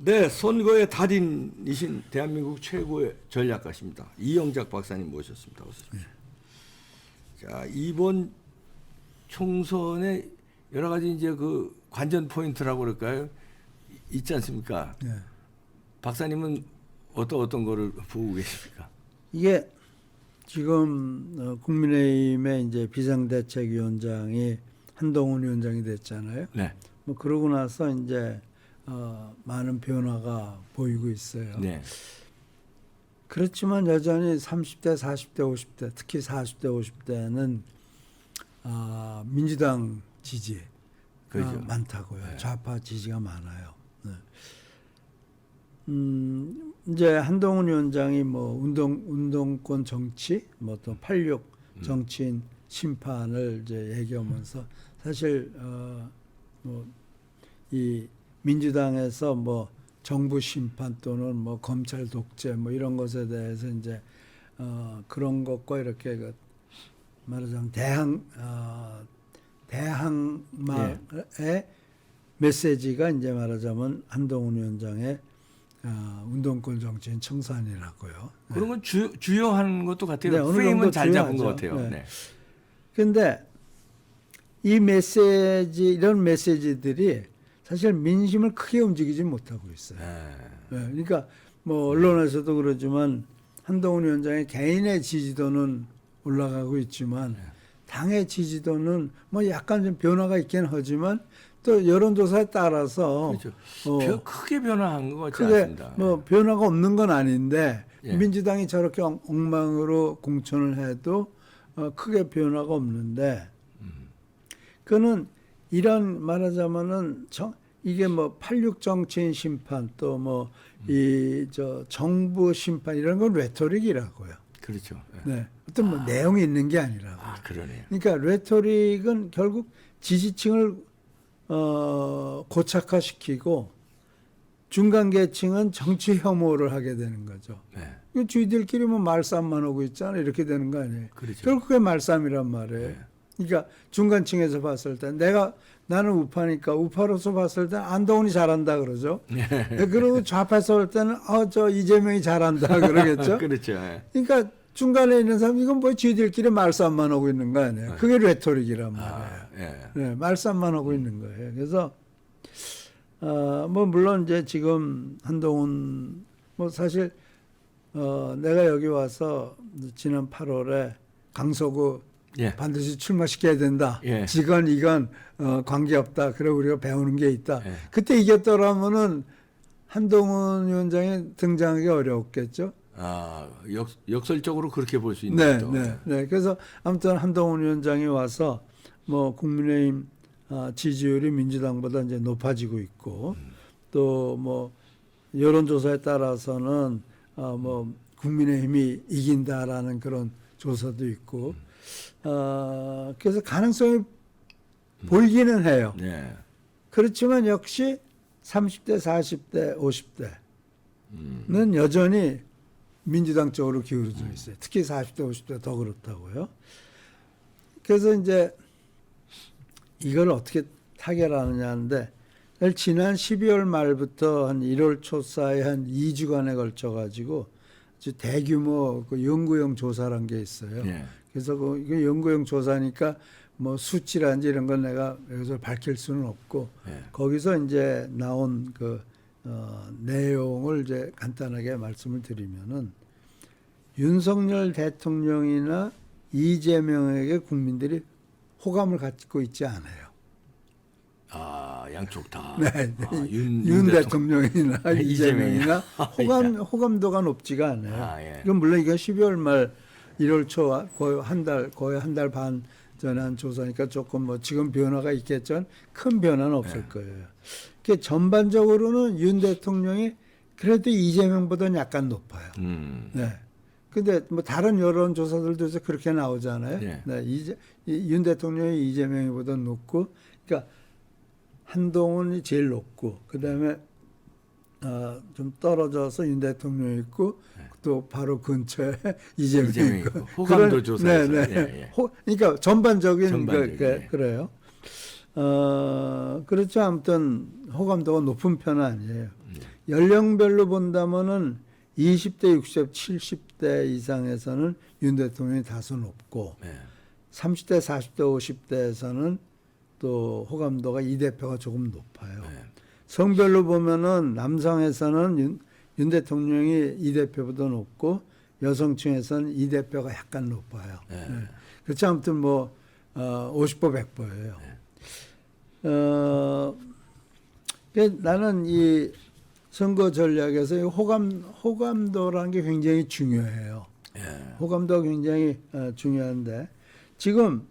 네, 선거의 달인이신 대한민국 최고의 전략가십니다. 이영작 박사님 모셨습니다. 어서 오십시오. 자, 이번 총선에 여러 가지 이제 그 관전 포인트라고 그럴까요? 있지 않습니까? 네. 박사님은 어떤 거를 보고 계십니까? 이게 지금 국민의힘의 이제 비상대책위원장이 한동훈 위원장이 됐잖아요. 네. 뭐 그러고 나서 이제 많은 변화가 보이고 있어요. 네. 그렇지만 여전히 30대, 40대, 50대, 특히 40대, 50대는 민주당 지지가 그렇죠. 많다고요. 네. 좌파 지지가 많아요. 네. 이제 한동훈 위원장이 뭐 운동권 정치, 뭐 또 86 정치인 심판을 이제 얘기하면서 사실 뭐 이 민주당에서 뭐 정부 심판 또는 뭐 검찰 독재 뭐 이런 것에 대해서 이제 그런 것과 이렇게 그 말하자면 대항마의 메시지가 이제 말하자면 한동훈 위원장의 운동권 정치인 청산이라고요. 그런 건 주요한 것도 같아요. 네, 어느 프레임은 정도 잘 잡은 것 주요하죠. 같아요. 네. 네. 근데 이 메시지, 이런 메시지들이 사실 민심을 크게 움직이지 못하고 있어요. 네, 그러니까 뭐 언론에서도 그러지만 한동훈 위원장의 개인의 지지도는 올라가고 있지만 당의 지지도는 뭐 약간 좀 변화가 있긴 하지만 또 여론조사에 따라서 그렇죠. 크게 변화한 것 같지 크게 않습니다. 뭐 변화가 없는 건 아닌데 예. 민주당이 저렇게 엉망으로 공천을 해도 크게 변화가 없는데 그는 이런 말하자면은 이게 뭐 86 정치인 심판 또 뭐 이 정부 심판 이런 건 레토릭이라고요. 그렇죠. 네. 어떤 뭐 내용이 있는 게 아니라고. 그러네요. 그러니까 레토릭은 결국 지지층을 고착화시키고 중간 계층은 정치 혐오를 하게 되는 거죠. 네. 쥐들끼리 뭐 말싸움만 하고 있잖아. 이렇게 되는 거 아니에요. 그렇죠. 결국 그게 말싸움이란 말이에요. 네. 그러니까 중간층에서 봤을 때 나는 우파니까 우파로서 봤을 때 안동훈이 잘한다 그러죠. 그리고 좌파에서 볼 때는 저 이재명이 잘한다 그러겠죠. 그렇죠. 그러니까 중간에 있는 사람 이건 뭐 쥐들끼리 말싸움만 하고 있는 거 아니에요. 그게 레토릭이란 말이에요. 네, 말싸움만 하고 있는 거예요. 그래서 뭐 물론 이제 지금 한동훈 뭐 사실 내가 여기 와서 지난 8월에 강서구 반드시 출마시켜야 된다. 지건 이건 관계없다. 그래 우리가 배우는 게 있다. 그때 이겼더라면은 한동훈 위원장이 등장하기 어려웠겠죠. 역설적으로 그렇게 볼 수 있는 거죠. 네. 그래서 아무튼 한동훈 위원장이 와서 뭐 국민의힘 지지율이 민주당보다 이제 높아지고 있고 또 뭐 여론조사에 따라서는 뭐 국민의힘이 이긴다라는 그런 조사도 있고 그래서 가능성이 보이기는 해요. 네. 그렇지만 역시 30대, 40대, 50대는 여전히 민주당 쪽으로 기울어져 있어요. 특히 40대, 50대 더 그렇다고요. 그래서 이제 이걸 어떻게 타결하느냐 하는데 지난 12월 말부터 한 1월 초 사이 한 2주간에 걸쳐 가지고 대규모 그 연구용 조사란 게 있어요. 그래서 이게 연구용 조사니까 뭐 수치라든지 이런 건 내가 여기서 밝힐 수는 없고 거기서 이제 나온 그 내용을 이제 간단하게 말씀을 드리면은 윤석열 대통령이나 이재명에게 국민들이 호감을 갖고 있지 않아요. 양쪽 다. 네. 윤 대통령이나 이재명이나 호감도가 높지가 않아요. 이건 물론 이거 12월 말 1월 초 거의 한 달 반 전에 한 조사니까 조금 뭐 지금 변화가 있겠지만 큰 변화는 없을 거예요. 그 전반적으로는 윤 대통령이 그래도 이재명보다는 약간 높아요. 네. 근데 뭐 다른 여론 조사들도 그렇게 나오잖아요. 윤 대통령이 이재명보다 높고, 그러니까 한동훈이 제일 높고, 그 다음에 좀 떨어져서 윤 대통령이 있고, 또 바로 근처에 이재명이 있고. 호감도 조사에서. 그러니까 전반적인 그래요. 그렇죠. 아무튼 호감도가 높은 편은 아니에요. 연령별로 본다면은 20대, 60대, 70대 이상에서는 윤 대통령이 다소 높고 네. 30대, 40대, 50대에서는 또 호감도가 이 대표가 조금 높아요. 네. 성별로 보면은 남성에서는 윤 대통령이 이 대표보다 높고 여성층에서는 이 대표가 약간 높아요. 네. 네. 그렇지 아무튼 뭐 50보 100보예요. 나는 이 선거 전략에서 이 호감도라는 게 굉장히 중요해요. 예. 호감도가 굉장히 중요한데 지금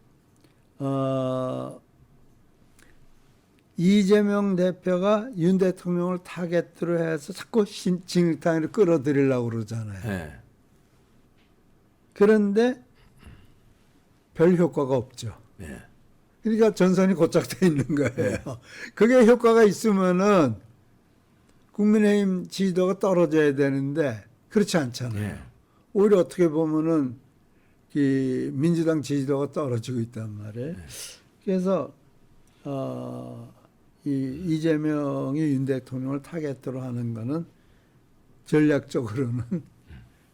이재명 대표가 윤 대통령을 타겟으로 해서 자꾸 진흙탕으로 끌어들이려고 그러잖아요. 예. 그런데 별 효과가 없죠. 예. 그러니까 전선이 고착돼 있는 거예요. 그게 효과가 있으면은 국민의힘 지지도가 떨어져야 되는데 그렇지 않잖아요. 예. 오히려 어떻게 보면은 이 민주당 지지도가 떨어지고 있단 말이에요. 그래서 이 이재명이 윤 대통령을 타겟으로 하는 거는 전략적으로는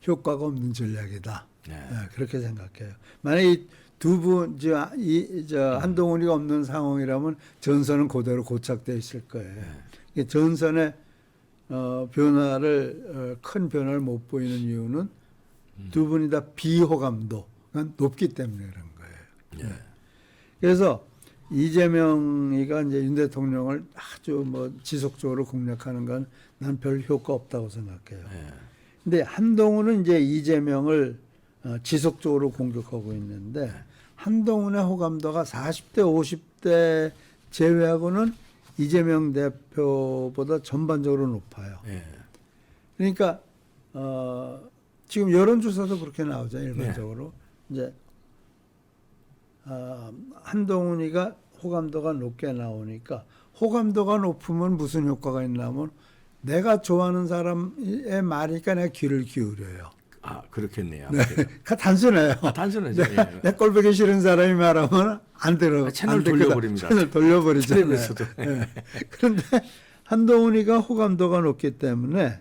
효과가 없는 전략이다. 네. 그렇게 생각해요. 만약에 두 분, 한동훈이가 없는 상황이라면 전선은 그대로 고착돼 있을 거예요. 전선의 큰 변화를 못 보이는 이유는 두 분이 다 비호감도가 높기 때문에 그런 거예요. 그래서 이재명이가 이제 윤 대통령을 아주 뭐 지속적으로 공략하는 건 난 별 효과 없다고 생각해요. 근데 한동훈은 이제 이재명을 지속적으로 공격하고 있는데 한동훈의 호감도가 40대, 50대 제외하고는 이재명 대표보다 전반적으로 높아요. 예. 그러니까 지금 여론조사도 그렇게 나오죠. 일반적으로. 이제 한동훈이가 호감도가 높게 나오니까 호감도가 높으면 무슨 효과가 있냐면 내가 좋아하는 사람의 말이니까 내가 귀를 기울여요. 아, 그렇겠네요. 네. 단순해요. 단순하죠. 예. 내 꼴보기 싫은 사람이 말하면 안 들어. 채널 안 듣거든. 돌려버립니다. 채널 돌려버리잖아요. 텔레비에서도. 네. 그런데 한동훈이가 호감도가 높기 때문에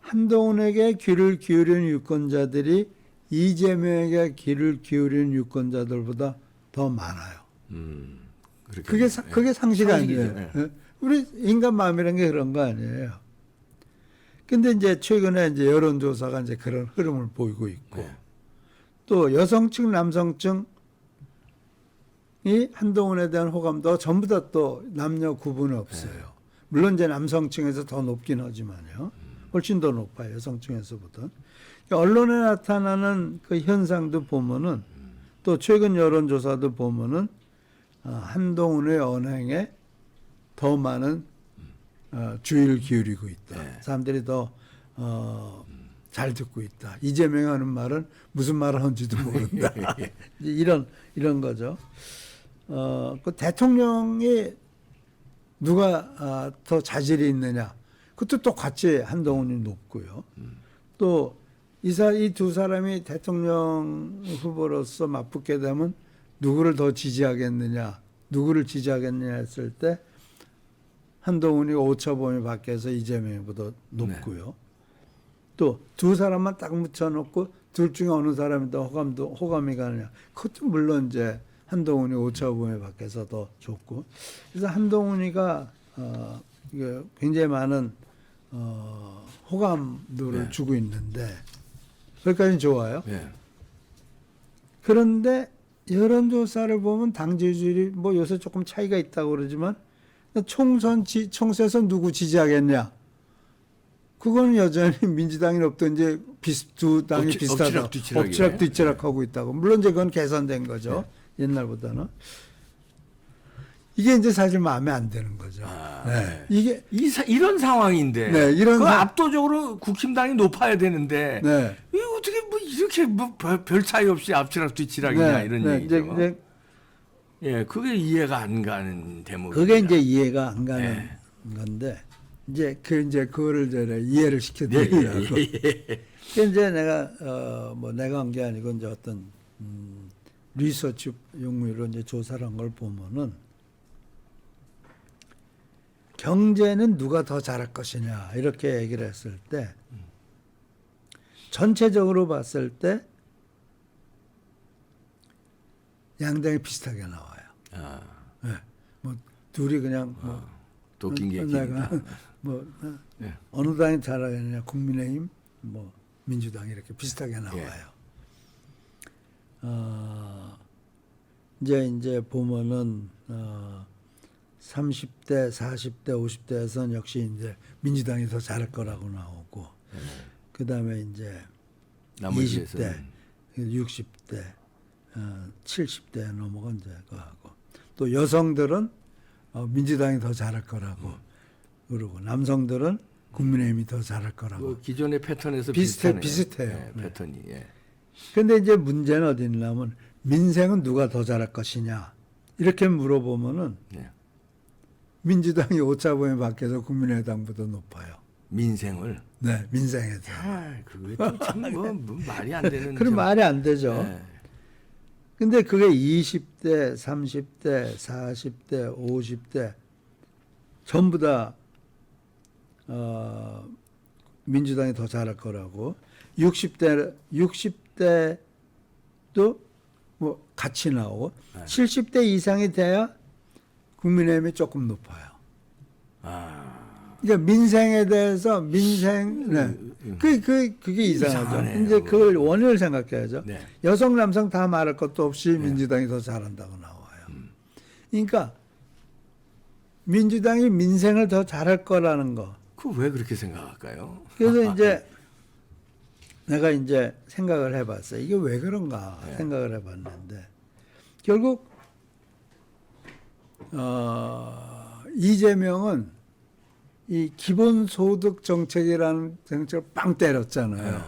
한동훈에게 귀를 기울이는 유권자들이 이재명에게 귀를 기울이는 유권자들보다 더 많아요. 그게 상식 아니에요. 예. 우리 인간 마음이라는 게 그런 거 아니에요. 근데 이제 최근에 이제 여론조사가 이제 그런 흐름을 보이고 있고 또 여성층, 남성층이 한동훈에 대한 호감도가 전부 다 또 남녀 구분 없어요. 물론 이제 남성층에서 더 높긴 하지만요. 훨씬 더 높아요. 여성층에서보다. 언론에 나타나는 그 현상도 보면은 또 최근 여론조사도 보면은 한동훈의 언행에 더 많은 주의를 기울이고 있다. 사람들이 더 잘 듣고 있다. 이재명이 하는 말은 무슨 말을 하는지도 모른다. 이런 거죠. 그 대통령이 누가 더 자질이 있느냐. 그것도 똑같이 한동훈이 높고요. 또 이 두 사람이 대통령 후보로서 맞붙게 되면 누구를 더 지지하겠느냐, 누구를 지지하겠느냐 했을 때 한동훈이 오차범위 밖에서 이재명보다 높고요. 또 두 사람만 딱 묻혀놓고 둘 중에 어느 사람이 더 호감이 가느냐. 그것도 물론 이제 한동훈이 오차범위 밖에서 더 좋고. 그래서 한동훈이가 굉장히 많은 호감도를 주고 있는데 거기까지는 좋아요. 그런데 여론조사를 보면 당 지지율이 뭐 요새 조금 차이가 있다고 그러지만 총선에서 누구 지지하겠냐? 그거는 여전히 민주당이 없든지 두 당이 비슷하다. 엎치락 하고 있다고. 물론 이제 그건 개선된 거죠. 옛날보다는. 이게 이제 사실 마음에 안 드는 거죠. 이게 이런 상황인데 압도적으로 국힘당이 높아야 되는데 이게 어떻게 뭐 이렇게 뭐 별 차이 없이 앞치락 뒤치락이냐 이런 얘기죠. 예, 그게 이해가 안 가는 대목이에요. 그게 이제 이해가 안 가는 건데 이제 그거를 이제 이해를 시켜드리려고. 그 이제 내가 한 게 아니고 이제 어떤 리서치 용무로 이제 조사를 한 걸 보면은 경제는 누가 더 잘할 것이냐 이렇게 얘기를 했을 때 전체적으로 봤을 때 양당이 비슷하게 나와요. 아, 네. 뭐 둘이 그냥 도끼 게 뭐 예. 어느 당이 잘하겠느냐 국민의힘 뭐 민주당 이렇게 비슷하게 나와요. 이제 보면은 30대, 40대, 50대에서는 역시 이제 민주당이 더 잘할 거라고 나오고 그 다음에 이제 나머지에서는 20대, 60대, 70대 넘어간 이제 그하고 또 여성들은 민주당이 더 잘할 거라고 그러고 남성들은 국민의힘이 더 잘할 거라고. 그 기존의 패턴에서 비슷해요. 네, 네. 패턴이. 예. 근데 이제 문제는 어디 있냐면 민생은 누가 더 잘할 것이냐 이렇게 물어보면은 예. 민주당이 오차범위 밖에서 국민의당보다 높아요. 민생을. 네, 민생에 대해. 아, 그게 뭐 말이 안 되는. 그럼 말이 안 되죠. 예. 근데 그게 20대, 30대, 40대, 50대 전부 다 민주당이 더 잘할 거라고 60대도 뭐 같이 나오고 네. 70대 이상이 돼야 국민의힘이 조금 높아요. 그러니까 민생에 대해서 그게 이상하죠. 이상하네요. 이제 그걸 원인을 생각해야죠. 네. 여성 남성 다 말할 것도 없이 민주당이 더 잘한다고 나와요. 그러니까 민주당이 민생을 더 잘할 거라는 거. 그 왜 그렇게 생각할까요? 그래서 이제 내가 이제 생각을 해봤어요. 이게 왜 그런가 생각을 해봤는데 결국 이재명은 이 기본소득 정책이라는 정책을 빵 때렸잖아요.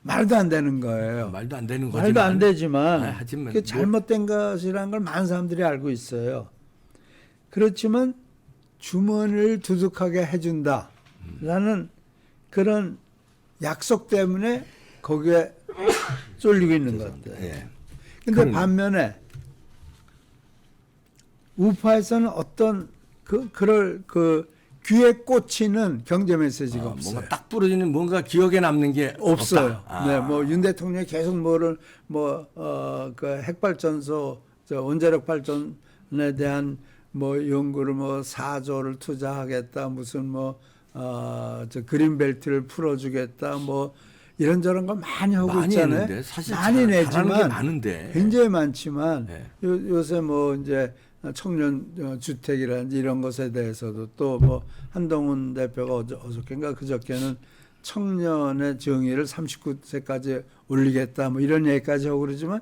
말도 안 되는 거예요. 말도 안 되는 거지만. 말도 안 되지만 하지만 그게 잘못된 것이라는 걸 많은 사람들이 알고 있어요. 그렇지만 주머니를 두둑하게 해준다라는 그런 약속 때문에 거기에 쏠리고 있는 것 같아요. 예. 근데 반면에 우파에서는 어떤 그럴 귀에 꽂히는 경제 메시지가 없어요. 뭔가 딱 부러지는 뭔가 기억에 남는 게 없어요. 없다. 네, 뭐 윤 대통령이 계속 그 핵발전소, 원자력 발전에 대한 뭐 연구를 4조를 투자하겠다, 무슨 그린벨트를 풀어주겠다, 뭐 이런저런 거 많이 하고 많이 있잖아요. 했는데 사실 많이 잘하는 내지만 게 많은데. 굉장히 많지만 네. 요새 이제 청년 주택이라든지 이런 것에 대해서도 또 한동훈 대표가 어저께인가 그저께는 청년의 정의를 39세까지 올리겠다 뭐 이런 얘기까지 하고 그러지만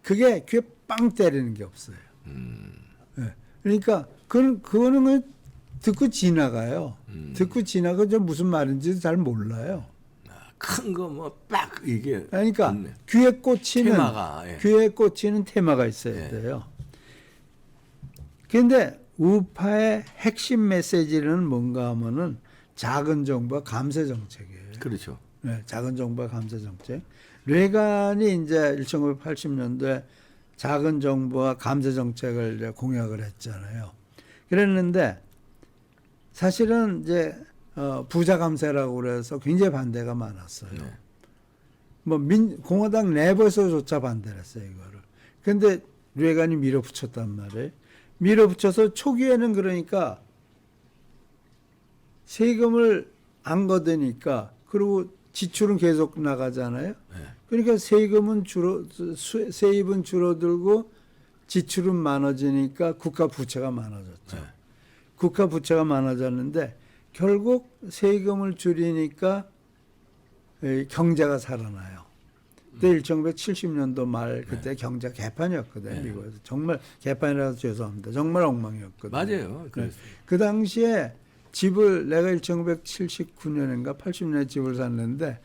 그게 귀에 빵 때리는 게 없어요. 네. 그러니까 그거는 그냥 듣고 지나가요. 듣고 지나고 무슨 말인지 잘 몰라요. 큰 거 빡 이게. 그러니까 없네. 귀에 꽂히는 테마가, 예. 귀에 꽂히는 테마가 있어야 예. 돼요. 그런데 우파의 핵심 메시지는 뭔가 하면은 작은 정부와 감세 정책이에요. 그렇죠. 네, 작은 정부와 감세 정책. 레간이 이제 1980년도에 작은 정부와 감세 정책을 이제 공약을 했잖아요. 그랬는데 사실은 이제 부자 감세라고 그래서 굉장히 반대가 많았어요. 네. 공화당 내부에서조차 반대를 했어요, 이거를. 근데 레간이 밀어붙였단 말이에요. 밀어붙여서 초기에는 그러니까 세금을 안 걷으니까 그리고 지출은 계속 나가잖아요. 그러니까 세입은 줄어들고 지출은 많아지니까 국가 부채가 많아졌죠. 국가 부채가 많아졌는데 결국 세금을 줄이니까 경제가 살아나요. 그때 1970년도 말 그때 경제 개판이었거든요. 미국에서. 정말 개판이라서 죄송합니다. 정말 엉망이었거든요. 맞아요. 그 당시에 집을 내가 1979년인가 80년에 집을 샀는데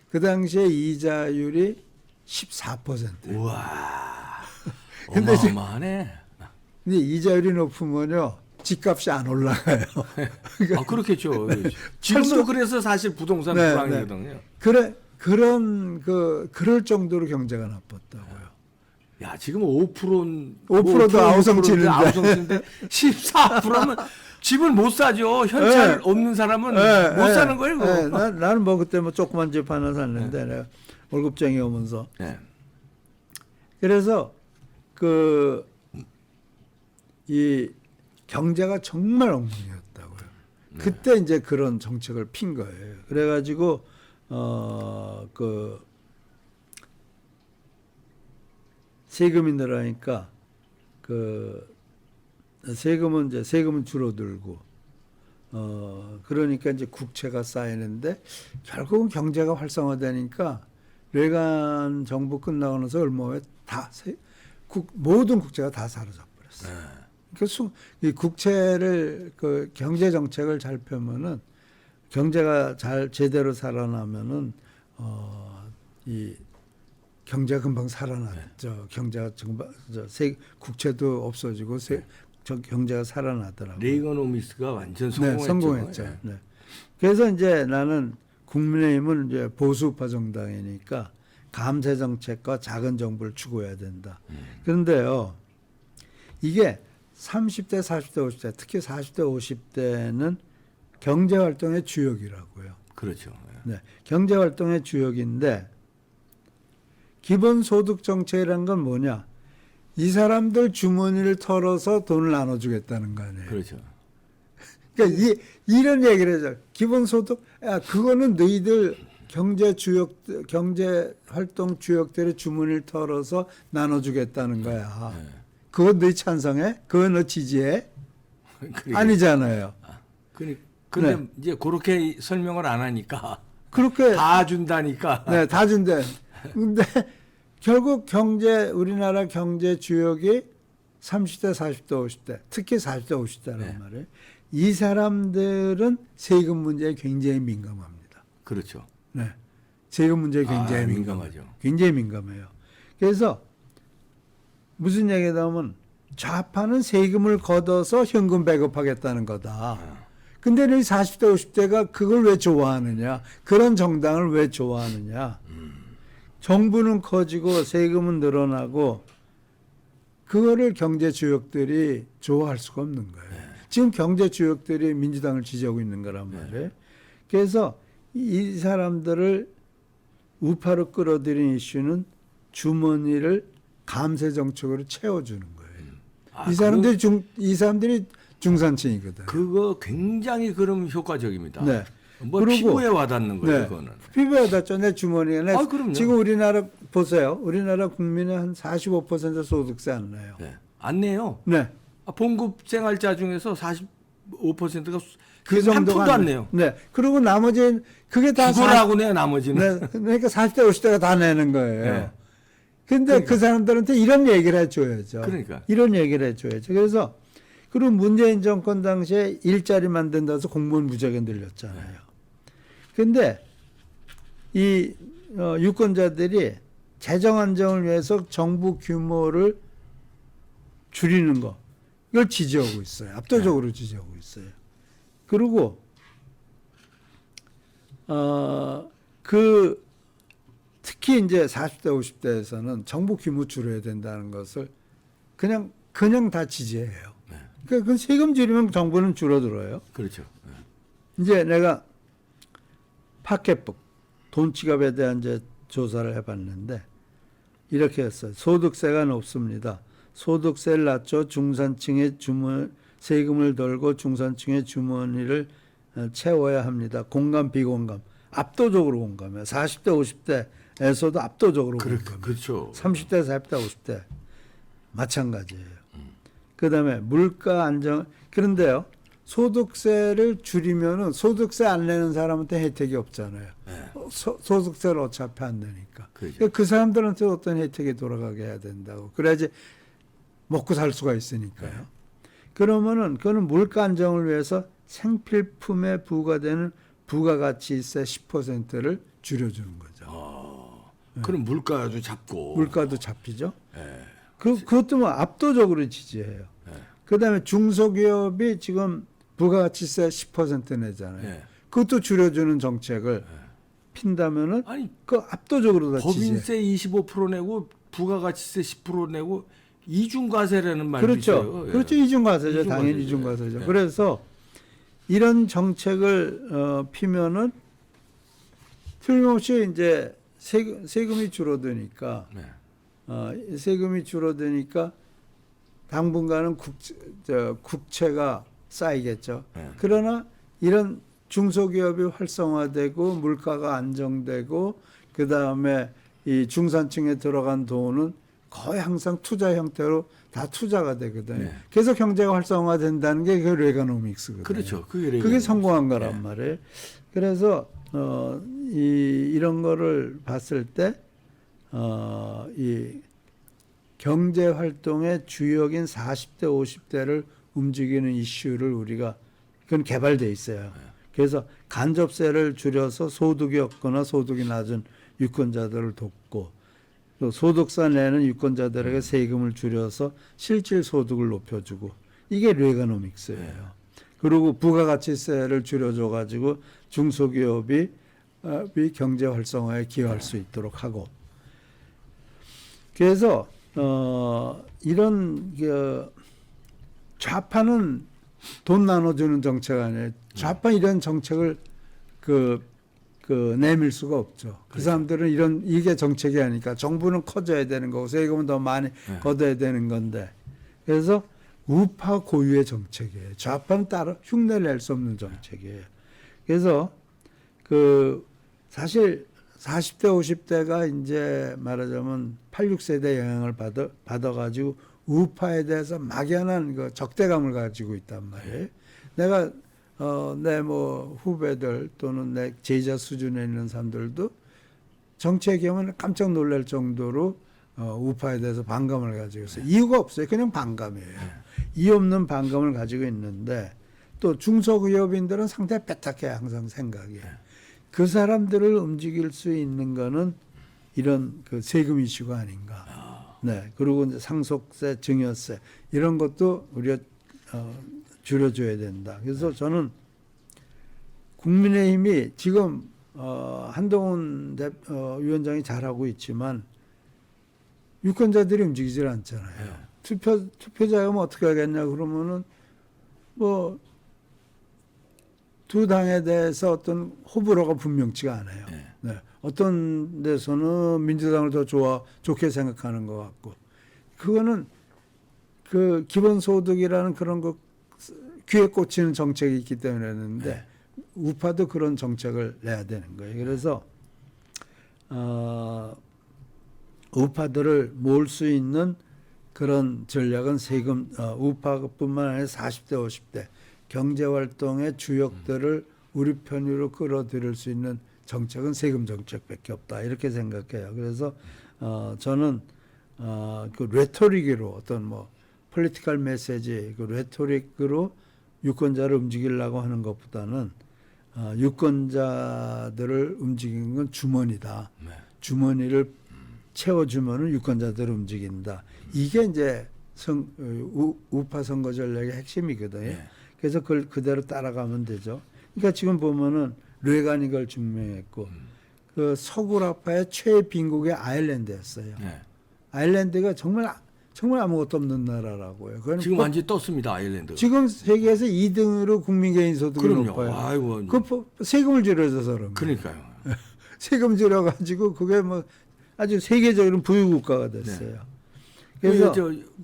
그 당시에 이자율이 14%예요. 우와. 근데 어마어마하네. 근데 이자율이 높으면요. 집값이 안 올라가요. 아, 그렇겠죠. 지금도 그래서 사실 부동산 네, 불황이거든요. 그럴 정도로 경제가 나빴다고요. 야, 지금 5%는 5%도 아우성치는데. 14%면 집을 못 사죠. 현찰 없는 사람은 못 사는 거예요. 그거. 나는 뭐 그때 뭐 조그만 집 하나 샀는데 내가 월급쟁이 오면서 네. 그래서 이 경제가 정말 엉망이었다고요. 그때 이제 그런 정책을 핀 거예요. 그래가지고 세금이 늘어나니까 세금은 줄어들고 그러니까 이제 국채가 쌓이는데 결국은 경제가 활성화되니까 레간 정부 끝나고 나서 얼마 후에 모든 국채가 다 사라져 버렸어요. 그러니까 이 국채를 경제 정책을 잘 펴면은 경제가 잘 제대로 살아나면은 이 경제가 금방 살아났죠. 경제가 금방 국채도 없어지고 경제가 살아나더라고요. 레이거노미스가 완전 성공했죠. 네, 성공했죠. 예. 네. 그래서 이제 나는 국민의힘은 이제 보수파 정당이니까 감세 정책과 작은 정부를 추구해야 된다. 그런데요, 이게 30대, 40대, 50대, 특히 40대, 50대는 경제 활동의 주역이라고요. 그렇죠. 예. 네, 경제 활동의 주역인데 기본소득 정책이란 건 뭐냐? 이 사람들 주머니를 털어서 돈을 나눠주겠다는 거 아니에요. 그렇죠. 그러니까 이런 얘기를 하죠. 기본소득, 그거는 너희들 경제 활동 주역들의 주머니를 털어서 나눠주겠다는 거야. 네. 그건 너희 찬성해? 그건 너 지지해? 아니잖아요. 근데 네. 이제 그렇게 설명을 안 하니까 그렇게 다 준다니까. 네, 다 준대. 근데 결국 우리나라 경제 주역이 30대, 40대, 50대, 특히 40대, 50대란 네. 말이에요. 이 사람들은 세금 문제에 굉장히 민감합니다. 그렇죠. 네. 세금 문제에 굉장히 민감하죠. 굉장히 민감해요. 그래서 무슨 얘기다 하면 좌파는 세금을 걷어서 현금 배급하겠다는 거다. 근데 이 40대, 50대가 그걸 왜 좋아하느냐? 그런 정당을 왜 좋아하느냐? 정부는 커지고 세금은 늘어나고 그거를 경제 주역들이 좋아할 수가 없는 거예요. 네. 지금 경제 주역들이 민주당을 지지하고 있는 거란 말이에요. 그래서 이 사람들을 우파로 끌어들인 이슈는 주머니를 감세 정책으로 채워주는 거예요. 이 사람들이 중산층이거든. 그거 굉장히 그럼 효과적입니다. 네. 뭐 그리고- 피부에 와닿는 거예요, 네. 그거는. 피부에 와닿죠. 내 주머니에. 그럼요. 지금 우리나라 보세요. 우리나라 국민의 한 45% 소득세 안 내요. 네. 안 내요. 네. 봉급 생활자 중에서 45%가 그 정도가 한 푼도 안 내요. 네. 그리고 나머지 그게 다 그거라고 내요, 나머지는. 네. 그러니까 40대, 50대가 다 내는 거예요. 네. 근데 그 사람들한테 이런 얘기를 해줘야죠. 그러니까. 이런 얘기를 해줘야죠. 그래서 그리고 문재인 정권 당시에 일자리 만든다고 해서 공무원 무지하게 늘렸잖아요. 근데 이 유권자들이 재정 안정을 위해서 정부 규모를 줄이는 거 이걸 지지하고 있어요. 압도적으로 지지하고 있어요. 그리고 특히 이제 40대 50대에서는 정부 규모 줄여야 된다는 것을 그냥 다 지지해요. 그러니까 그 세금 줄이면 정부는 줄어들어요. 그렇죠. 이제 내가 파켓북 돈 지갑에 대한 이제 조사를 해봤는데 이렇게 했어요. 소득세가 높습니다. 소득세를 낮춰 중산층의 세금을 덜고 중산층의 주머니를 채워야 합니다. 공감 비공감 압도적으로 공감해요. 40대 50대에서도 압도적으로 공감해요. 그렇죠. 30대 40대 50대 마찬가지예요. 그다음에 물가 안정. 그런데요. 소득세를 줄이면은 소득세 안 내는 사람한테 혜택이 없잖아요. 네. 소득세를 어차피 안 내니까. 그렇죠. 그러니까 그 사람들한테 어떤 혜택이 돌아가게 해야 된다고. 그래야지 먹고 살 수가 있으니까요. 그러면은 그거는 물가 안정을 위해서 생필품에 부과되는 부가가치세 10%를 줄여주는 거죠. 그럼 물가도 잡고. 물가도 잡히죠. 네. 그것도 뭐 압도적으로 지지해요. 그다음에 중소기업이 지금 부가가치세 10% 내잖아요. 네. 그것도 줄여주는 정책을 핀다면은 아니 그 압도적으로 다 지지해. 법인세 25% 내고 부가가치세 10% 내고 이중과세라는 말도 그렇죠. 있어요. 예. 그렇죠. 이중과세죠. 이중과세죠. 당연히 이중과세죠. 예. 그래서 이런 정책을 피면은 틀림없이 이제 세금이 줄어드니까 네. 세금이 줄어드니까 당분간은 국채가 쌓이겠죠. 네. 그러나 이런 중소기업이 활성화되고 물가가 안정되고 그 다음에 이 중산층에 들어간 돈은 거의 항상 투자 형태로 다 투자가 되거든요. 네. 계속 경제가 활성화된다는 게 그 레가노믹스거든요. 그렇죠. 그게 성공한 거란 네. 말이에요. 그래서 이런 거를 봤을 때 이 경제 활동의 주역인 40대, 50대를 움직이는 이슈를 우리가 그건 개발돼 있어요. 그래서 간접세를 줄여서 소득이 없거나 소득이 낮은 유권자들을 돕고 또 소득세 내는 유권자들에게 세금을 줄여서 실질 소득을 높여주고 이게 레가노믹스예요. 그리고 부가가치세를 줄여줘 가지고 중소기업이 경제 활성화에 기여할 수 있도록 하고 그래서 이런 좌파는 돈 나눠주는 정책 아니에요. 좌파 이런 정책을 내밀 수가 없죠. 그 사람들은 이게 정책이 아니니까 정부는 커져야 되는 거고 세금은 더 많이 걷어야 되는 건데 그래서 우파 고유의 정책이에요. 좌파는 따로 흉내를 낼 수 없는 정책이에요. 그래서 사실 40대, 50대가 이제 말하자면 86세대 영향을 받아가지고 우파에 대해서 막연한 적대감을 가지고 있단 말이에요. 내가 내 후배들 또는 내 제자 수준에 있는 사람들도 정치에 오면 깜짝 놀랄 정도로 우파에 대해서 반감을 가지고 있어요. 이유가 없어요. 그냥 반감이에요. 이유 없는 반감을 가지고 있는데 또 중소기업인들은 상당히 빽딱해요. 항상 생각이. 그 사람들을 움직일 수 있는 거는 이런 세금 이슈가 아닌가. 네. 그리고 이제 상속세, 증여세 이런 것도 우리가 줄여줘야 된다. 그래서 저는 국민의힘이 지금 한동훈 위원장이 잘하고 있지만 유권자들이 움직이질 않잖아요. 투표자가 어떻게 하겠냐 그러면은 두 당에 대해서 어떤 호불호가 분명치가 않아요. 네. 어떤 데서는 민주당을 더 좋게 생각하는 것 같고 그거는 기본소득이라는 그런 거 귀에 꽂히는 정책이 있기 때문에 했는데 우파도 그런 정책을 내야 되는 거예요. 그래서 우파들을 모을 수 있는 그런 전략은 세금 우파뿐만 아니라 40대 50대 경제활동의 주역들을 우리 편으로 끌어들일 수 있는 정책은 세금 정책밖에 없다 이렇게 생각해요. 그래서 저는 레토릭으로 어떤 폴리티컬 메시지 레토릭으로 유권자를 움직이려고 하는 것보다는 유권자들을 움직이는 건 주머니다. 네. 주머니를 채워주면은 유권자들을 움직인다. 이게 이제 우파 선거 전략의 핵심이거든요. 네. 그래서 그걸 그대로 따라가면 되죠. 그러니까 지금 보면은 레간이 그걸 증명했고 서구라파의 최빈국의 아일랜드였어요. 네. 아일랜드가 정말 아무것도 없는 나라라고요. 지금 완전히 떴습니다, 아일랜드. 지금 세계에서 2등으로 국민 개인 소득이 그럼요. 높아요. 아이고. 세금을 줄여줘서 그런 거예요. 그러니까요. 세금 줄여가지고 그게 아주 세계적인 부유국가가 됐어요. 네. 그래서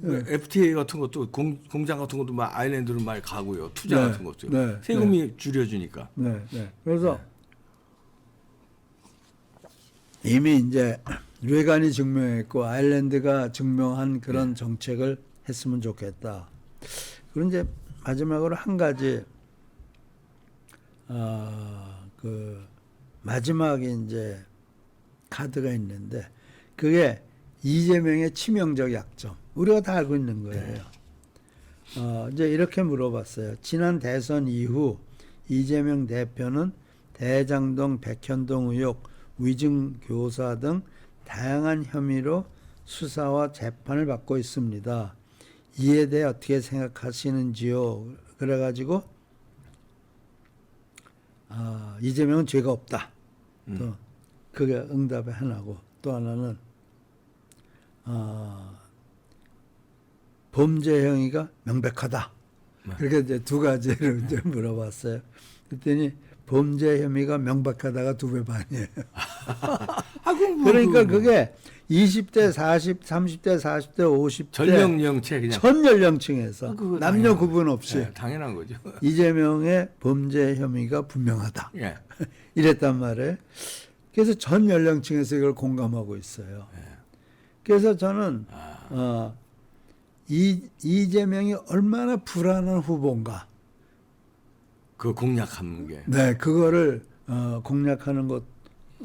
FTA 같은 것도 공장 같은 것도 막 아일랜드로 많이 가고요. 투자 같은 것도 세금이 줄여주니까. 그래서 이미 이제 레간이 증명했고 아일랜드가 증명한 그런 정책을 했으면 좋겠다. 그리고 이제 마지막으로 한 가지 마지막에 이제 카드가 있는데 그게 이재명의 치명적 약점. 우리가 다 알고 있는 거예요. 이제 이렇게 물어봤어요. 지난 대선 이후 이재명 대표는 대장동, 백현동 의혹, 위증 교사 등 다양한 혐의로 수사와 재판을 받고 있습니다. 이에 대해 어떻게 생각하시는지요? 그래가지고 이재명은 죄가 없다. 또 그게 응답의 하나고 또 하나는 범죄 행위가 명백하다. 그렇게 이제 두 가지를 이제 물어봤어요. 그랬더니 범죄 혐의가 명백하다가 2배 반이에요. 그러니까 그게 20대, 40, 30대, 40대, 50대 전령령체 그냥 전 연령층에서 그거 남녀 당연한 구분 없이 네, 당연한 거죠. 이재명의 범죄 혐의가 분명하다. 예. 이랬단 말이에요. 그래서 전 연령층에서 이걸 공감하고 있어요. 예. 그래서 저는 이재명이 얼마나 불안한 후보인가. 그 공략한 게. 네, 그거를 공략하는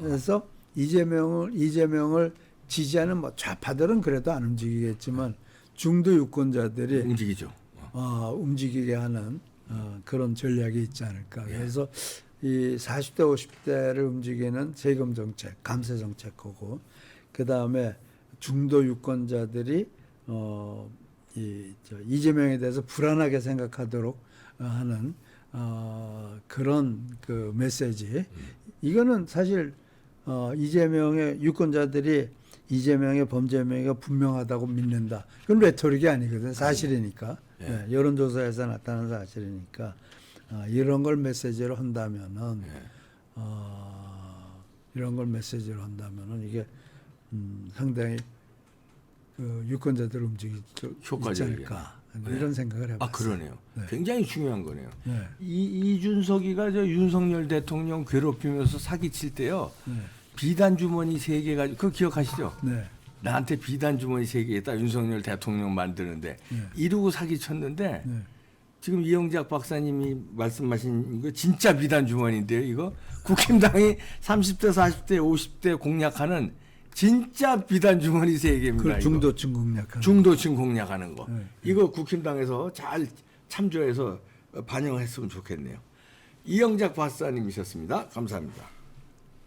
것에서 이재명을 지지하는 뭐 좌파들은 그래도 안 움직이겠지만 중도 유권자들이 움직이죠. 움직이게 하는 그런 전략이 있지 않을까. 예. 그래서 이 40대 50대를 움직이는 세금 정책, 감세 정책하고 그 다음에 중도 유권자들이 이재명에 대해서 불안하게 생각하도록 하는 그런 그 메시지. 이거는 사실 이재명의 유권자들이 이재명의 범죄 혐의가 분명하다고 믿는다. 그건 레토릭이 아니거든. 사실이니까. 예. 네, 여론조사에서 나타난 사실이니까 이런 걸 메시지로 한다면은 이런 걸 메시지로 한다면은 이게 상당히 그 유권자들 움직일 수 있지 효과적이겠네. 않을까 이런 생각을 해봤어요. 그러네요. 네. 굉장히 중요한 거네요. 네. 이준석이가 저 윤석열 대통령 괴롭히면서 사기칠 때요. 네. 비단 주머니 3개 가지고 그거 기억하시죠? 네. 나한테 비단 주머니 3개에다 윤석열 대통령 만드는데 네. 이러고 사기쳤는데 네. 지금 이영작 박사님이 말씀하신 이거 진짜 비단 주머니인데요. 이거 국힘당이 30대, 40대, 50대 공략하는 진짜 비단 주머니 3개입니다. 그 중도층 공략하는 중도층 공략하는 거. 네. 이거 국힘당에서 잘 참조해서 반영했으면 좋겠네요. 이영작 박사님이셨습니다. 감사합니다.